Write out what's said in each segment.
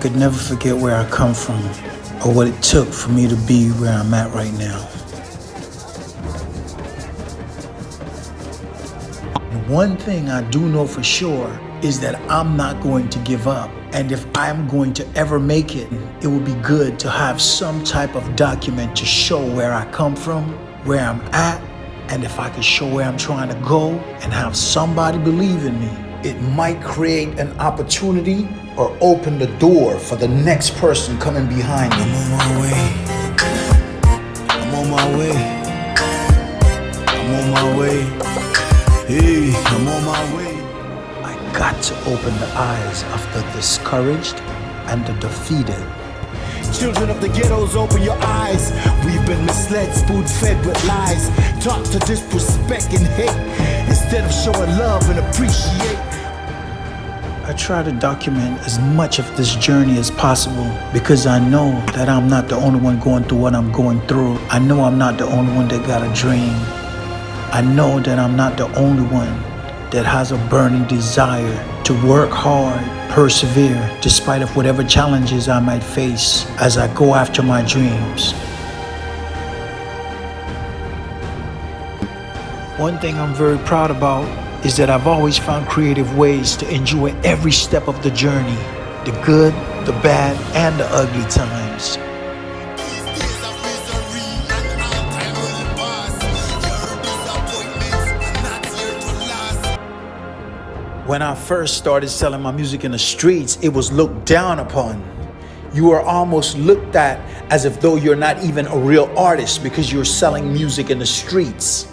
could never forget where I come from or what it took for me to be where I'm at right now. One thing I do know for sure is that I'm not going to give up. And if I'm going to ever make it, it would be good to have some type of document to show where I come from, where I'm at, and if I could show where I'm trying to go and have somebody believe in me, it might create an opportunity or open the door for the next person coming behind me. I'm on my way. I'm on my way. I'm on my way. Hey, I'm on my way. I got to open the eyes of the discouraged and the defeated. Children of the ghettos, open your eyes. We've been misled, spoon-fed with lies, taught to disrespect and hate instead of showing love and appreciate. I try to document as much of this journey as possible because I know that I'm not the only one going through what I'm going through. I know I'm not the only one that got a dream. I know that I'm not the only one that has a burning desire to work hard, persevere, despite of whatever challenges I might face as I go after my dreams. One thing I'm very proud about is that I've always found creative ways to enjoy every step of the journey, the good, the bad, and the ugly times. When I first started selling my music in the streets, it was looked down upon. You are almost looked at as if though you're not even a real artist because you're selling music in the streets.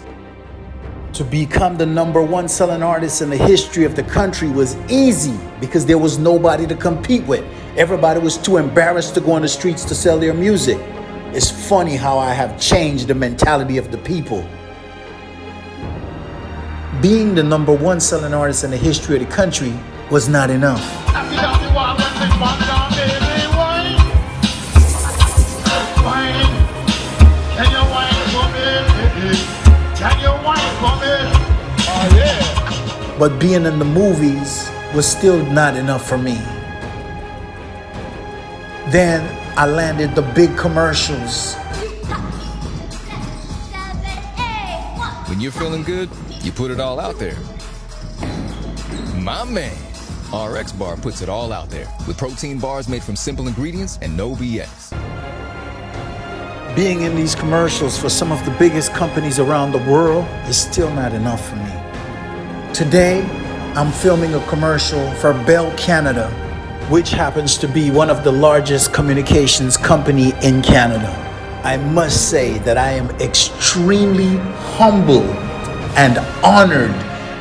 To become the #1 selling artist in the history of the country was easy because there was nobody to compete with. Everybody was too embarrassed to go on the streets to sell their music. It's funny how I have changed the mentality of the people. Being the #1 selling artist in the history of the country was not enough. But being in the movies was still not enough for me. Then I landed the big commercials. When you're feeling good, you put it all out there. My man, RX Bar puts it all out there with protein bars made from simple ingredients and no BS. Being in these commercials for some of the biggest companies around the world is still not enough for me. Today, I'm filming a commercial for Bell Canada, which happens to be one of the largest communications company in Canada. I must say that I am extremely humbled and honored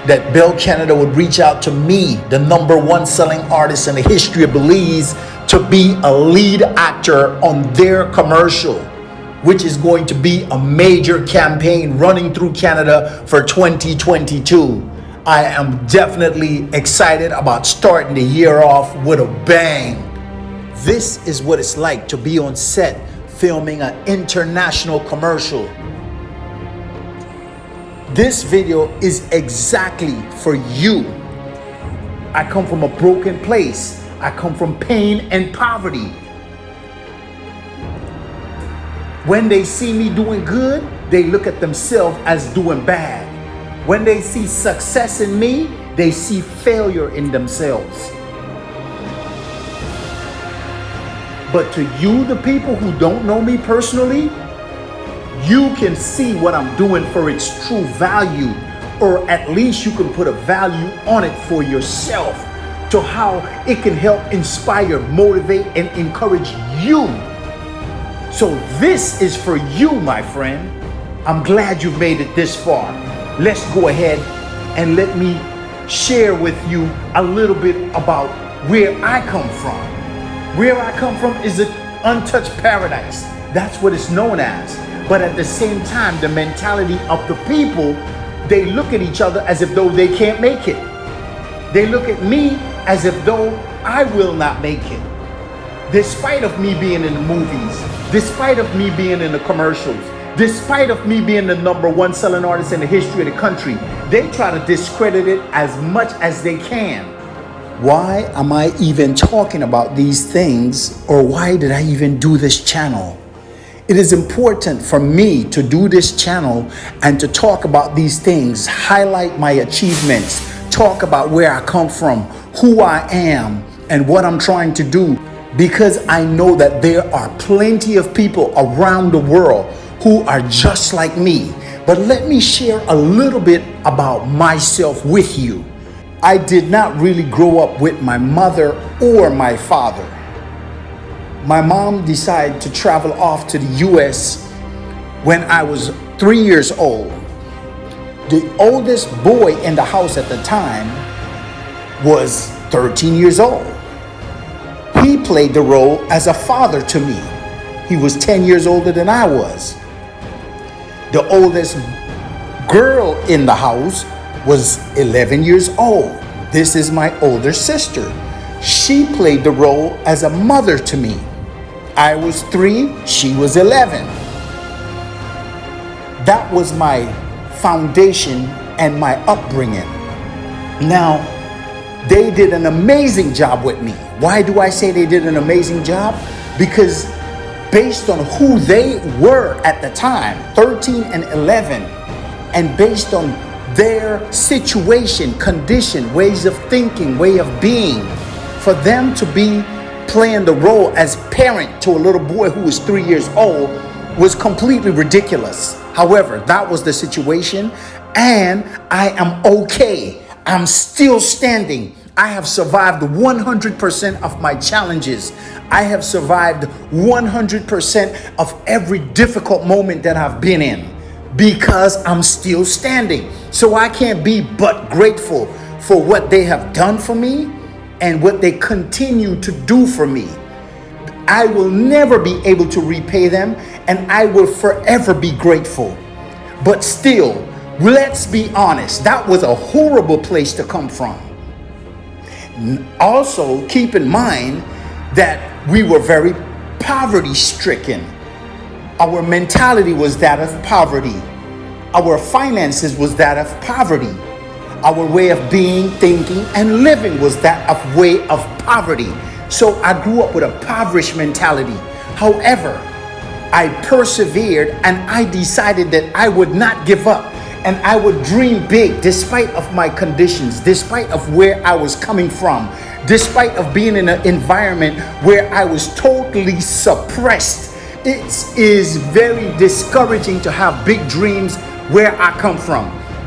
that Bell Canada would reach out to me, the #1 selling artist in the history of Belize, to be a lead actor on their commercial, which is going to be a major campaign running through Canada for 2022. I am definitely excited about starting the year off with a bang. This is what it's like to be on set filming an international commercial. This video is exactly for you. I come from a broken place. I come from pain and poverty. When they see me doing good, they look at themselves as doing bad. When they see success in me, they see failure in themselves. But to you, the people who don't know me personally, you can see what I'm doing for its true value, or at least you can put a value on it for yourself to how it can help inspire, motivate, and encourage you. So this is for you, my friend. I'm glad you've made it this far. Let's go ahead and let me share with you a little bit about where I come from. Where I come from is an untouched paradise. That's what it's known as. But at the same time, the mentality of the people, they look at each other as if though they can't make it. They look at me as if though I will not make it. Despite of me being in the movies, despite of me being in the commercials, despite of me being the #1 selling artist in the history of the country, they try to discredit it as much as they can. Why am I even talking about these things, or why did I even do this channel? It is important for me to do this channel and to talk about these things, highlight my achievements, talk about where I come from, who I am, and what I'm trying to do, because I know that there are plenty of people around the world who are just like me. But let me share a little bit about myself with you. I did not really grow up with my mother or my father. My mom decided to travel off to the US when I was 3 years old. The oldest boy in the house at the time was 13 years old. He played the role as a father to me. He was 10 years older than I was. The oldest girl in the house was 11 years old. This is my older sister. She played the role as a mother to me. I was 3, she was 11. That was my foundation and my upbringing. Now, they did an amazing job with me. Why do I say they did an amazing job? Because based on who they were at the time, 13 and 11, and based on their situation, condition, ways of thinking, way of being, for them to be playing the role as parent to a little boy who was 3 years old was completely ridiculous. However, that was the situation, and I am okay. I'm still standing. I have survived 100% of my challenges. I have survived 100% of every difficult moment that I've been in, because I'm still standing. So I can't be but grateful for what they have done for me and what they continue to do for me. I will never be able to repay them, and I will forever be grateful. But still, let's be honest, that was a horrible place to come from. Also, keep in mind that we were very poverty stricken. Our mentality was that of poverty. Our finances was that of poverty. Our way of being, thinking, and living was that of way of poverty. So I grew up with a impoverished mentality. However, I persevered, and I decided that I would not give up, and I would dream big despite of my conditions, despite of where I was coming from, despite of being in an environment where I was totally suppressed. It is very discouraging to have big dreams where I come from.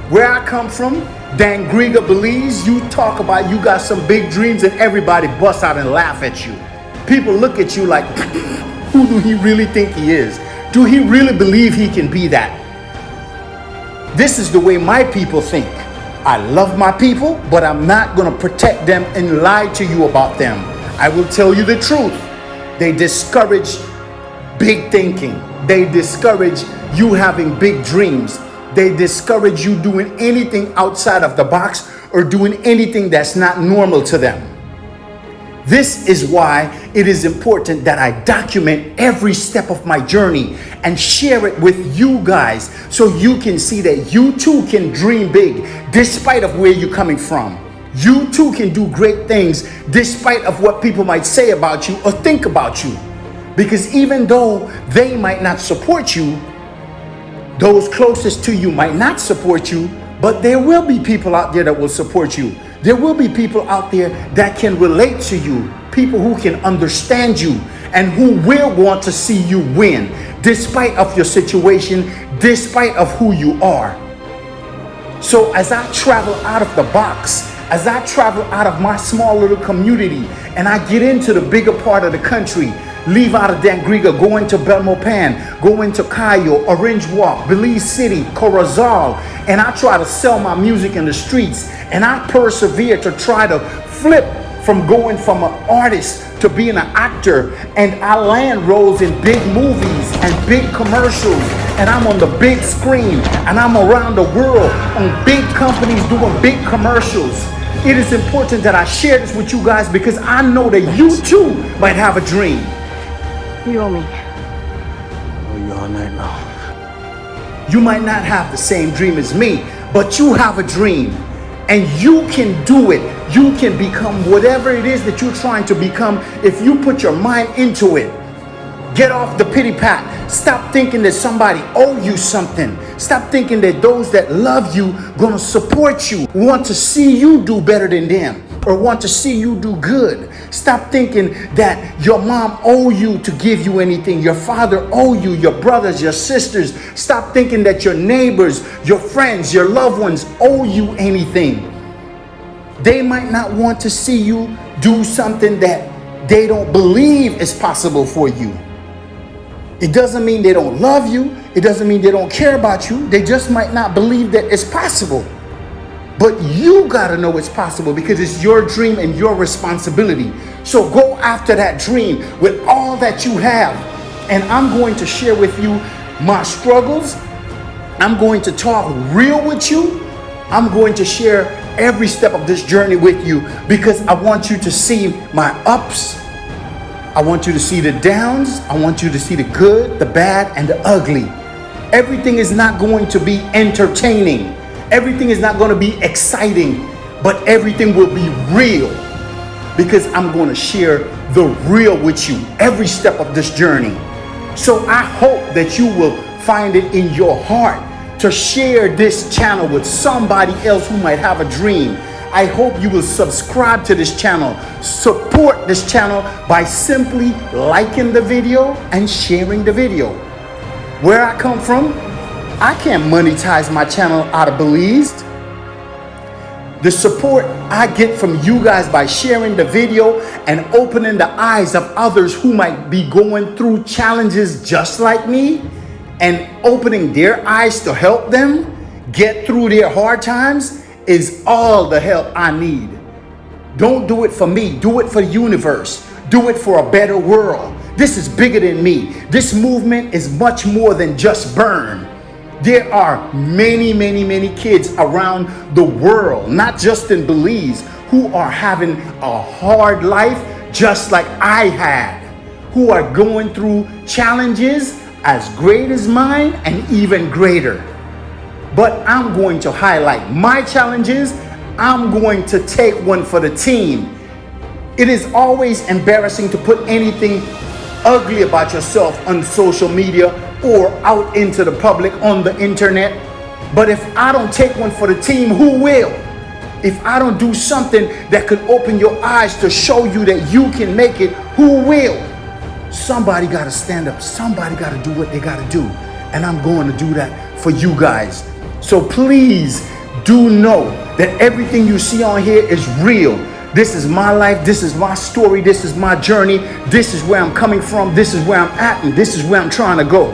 Where I come from, Dangriga, Belize, you talk about you got some big dreams and everybody busts out and laugh at you. People look at you like, who do he really think he is? Do he really believe he can be that? This is the way my people think. I love my people, but I'm not going to protect them and lie to you about them. I will tell you the truth. They discourage big thinking. They discourage you having big dreams. They discourage you doing anything outside of the box or doing anything that's not normal to them. This is why it is important that I document every step of my journey and share it with you guys, so you can see that you too can dream big despite of where you're coming from. You too can do great things despite of what people might say about you or think about you. Because even though they might not support you, those closest to you might not support you, but there will be people out there that will support you. There will be people out there that can relate to you, people who can understand you and who will want to see you win despite of your situation, despite of who you are. So as I travel out of the box, as I travel out of my small little community and I get into the bigger part of the country, leave out of Dangriga, go into Berne Upbringing, go into Cayo, Orange Walk, Belize City, Corozal, and I try to sell my music in the streets, and I persevere to try to flip from going from an artist to being an actor, and I land roles in big movies and big commercials, and I'm on the big screen, and I'm around the world on big companies doing big commercials. It is important that I share this with you guys because I know that you too might have a dream. You owe me. I owe you all night long. You might not have the same dream as me, but you have a dream. And you can do it. You can become whatever it is that you're trying to become if you put your mind into it. Get off the pity pat. Stop thinking that somebody owe you something. Stop thinking that those that love you gonna support you, want to see you do better than them, or want to see you do good. Stop thinking that your mom owe you to give you anything, your father owe you, your brothers, your sisters. Stop thinking that your neighbors, your friends, your loved ones owe you anything. They might not want to see you do something that they don't believe is possible for you. It doesn't mean they don't love you. It doesn't mean they don't care about you. They just might not believe that it's possible. But you gotta know it's possible because it's your dream and your responsibility. So go after that dream with all that you have. And I'm going to share with you my struggles. I'm going to talk real with you. I'm going to share every step of this journey with you because I want you to see my ups. I want you to see the downs. I want you to see the good, the bad, and the ugly. Everything is not going to be entertaining. Everything is not going to be exciting, but everything will be real because I'm going to share the real with you every step of this journey. So I hope that you will find it in your heart to share this channel with somebody else who might have a dream. I hope you will subscribe to this channel, support this channel by simply liking the video and sharing the video. Where I come from, I can't monetize my channel out of Belize. The support I get from you guys by sharing the video and opening the eyes of others who might be going through challenges just like me and opening their eyes to help them get through their hard times is all the help I need. Don't do it for me. Do it for the universe. Do it for a better world. This is bigger than me. This movement is much more than just Berne. There are many, many, many kids around the world, not just in Belize, who are having a hard life just like I had, who are going through challenges as great as mine and even greater. But I'm going to highlight my challenges. I'm going to take one for the team. It is always embarrassing to put anything ugly about yourself on social media or out into the public on the internet. But if I don't take one for the team, who will? If I don't do something that could open your eyes to show you that you can make it, who will? Somebody got to stand up. Somebody got to do what they got to do. And I'm going to do that for you guys. So please do know that everything you see on here is real. This is my life. This is my story. This is my journey. This is where I'm coming from. This is where I'm at. And this is where I'm trying to go.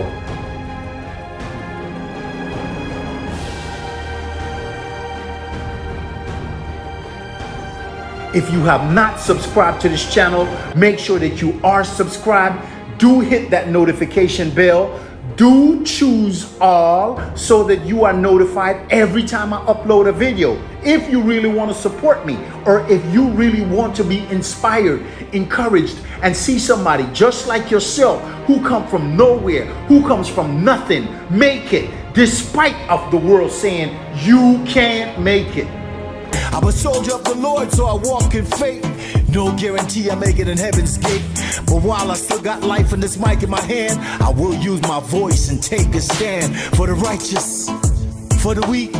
If you have not subscribed to this channel, make sure that you are subscribed. Do hit that notification bell. Do choose all so that you are notified every time I upload a video. If you really want to support me, or if you really want to be inspired, encouraged, and see somebody just like yourself who come from nowhere, who comes from nothing, make it, despite of the world saying you can't make it. I'm a soldier of the Lord, so I walk in faith. No guarantee I make it in heaven's gate. But while I still got life in this mic in my hand, I will use my voice and take a stand for the righteous, for the weak,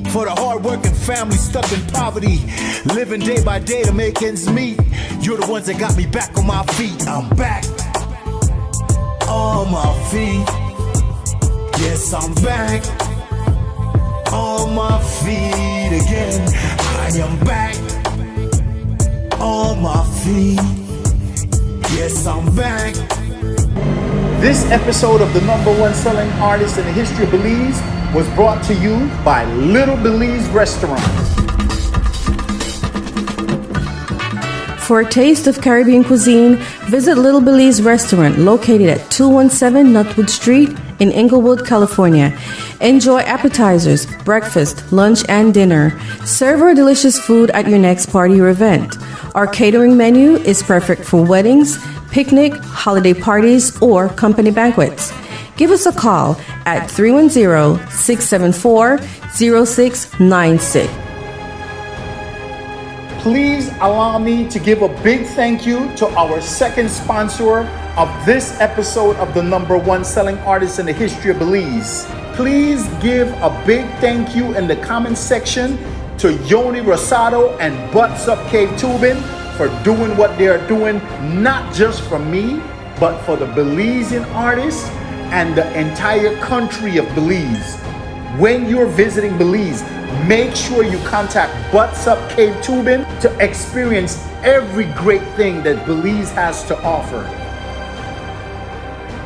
for the hard-working family stuck in poverty, living day by day to make ends meet. You're the ones that got me back on my feet. I'm back on my feet. Yes, I'm back on my feet again. I am back on my feet. Yes, I'm back. This episode of the #1 selling artist in the history of Belize was brought to you by Little Belize Restaurant. For a taste of Caribbean cuisine, visit Little Belize Restaurant located at 217 Nutwood Street in Inglewood, California. Enjoy appetizers, breakfast, lunch, and dinner. Serve our delicious food at your next party or event. Our catering menu is perfect for weddings, picnic, holiday parties, or company banquets. Give us a call at 310-674-0696. Please allow me to give a big thank you to our second sponsor of this episode of the #1 selling artist in the history of Belize. Please give a big thank you in the comment section to Yoni Rosado and Butts Up Cave Tubing for doing what they are doing, not just for me, but for the Belizean artists and the entire country of Belize. When you're visiting Belize, make sure you contact Butts Up Cave Tubing to experience every great thing that Belize has to offer.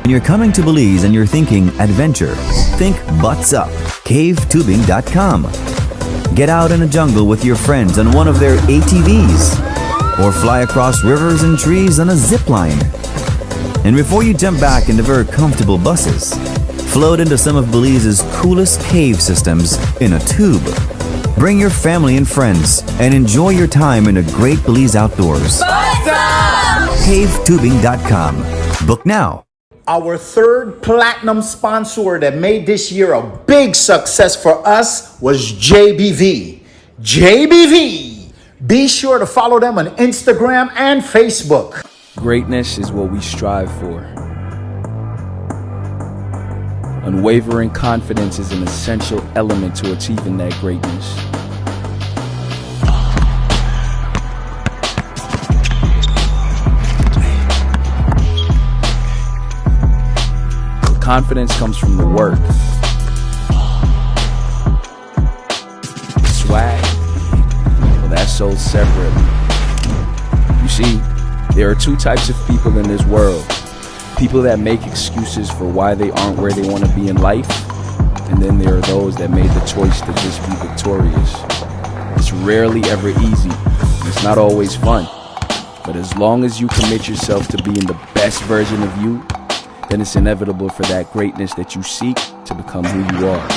When you're coming to Belize and you're thinking adventure, think Butts Up, cavetubing.com. Get out in the jungle with your friends on one of their ATVs, or fly across rivers and trees on a zip line. And before you jump back into very comfortable buses, float into some of Belize's coolest cave systems in a tube. Bring your family and friends and enjoy your time in the great Belize outdoors. cavetubing.com. Book now. Our third platinum sponsor that made this year a big success for us was JBV. JBV! Be sure to follow them on Instagram and Facebook. Greatness is what we strive for. Unwavering confidence is an essential element to achieving that greatness. Confidence comes from the work. Swag, well, that's sold separately. You see, there are two types of people in this world. People that make excuses for why they aren't where they want to be in life, and then there are those that made the choice to just be victorious. It's rarely ever easy, and it's not always fun. But as long as you commit yourself to being the best version of you, then it's inevitable for that greatness that you seek to become who you are.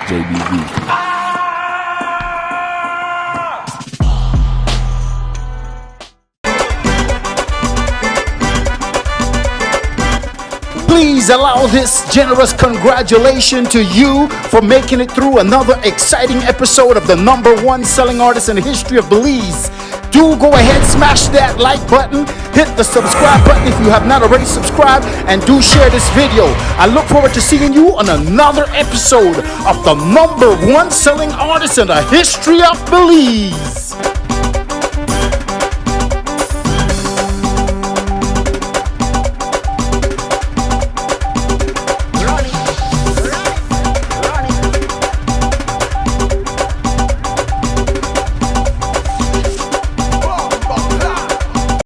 JBV. Please allow this generous congratulations to you for making it through another exciting episode of the #1 selling artist in the history of Belize. Do go ahead, smash that like button, hit the subscribe button if you have not already subscribed, and do share this video. I look forward to seeing you on another episode of the #1 selling artist in the history of Belize.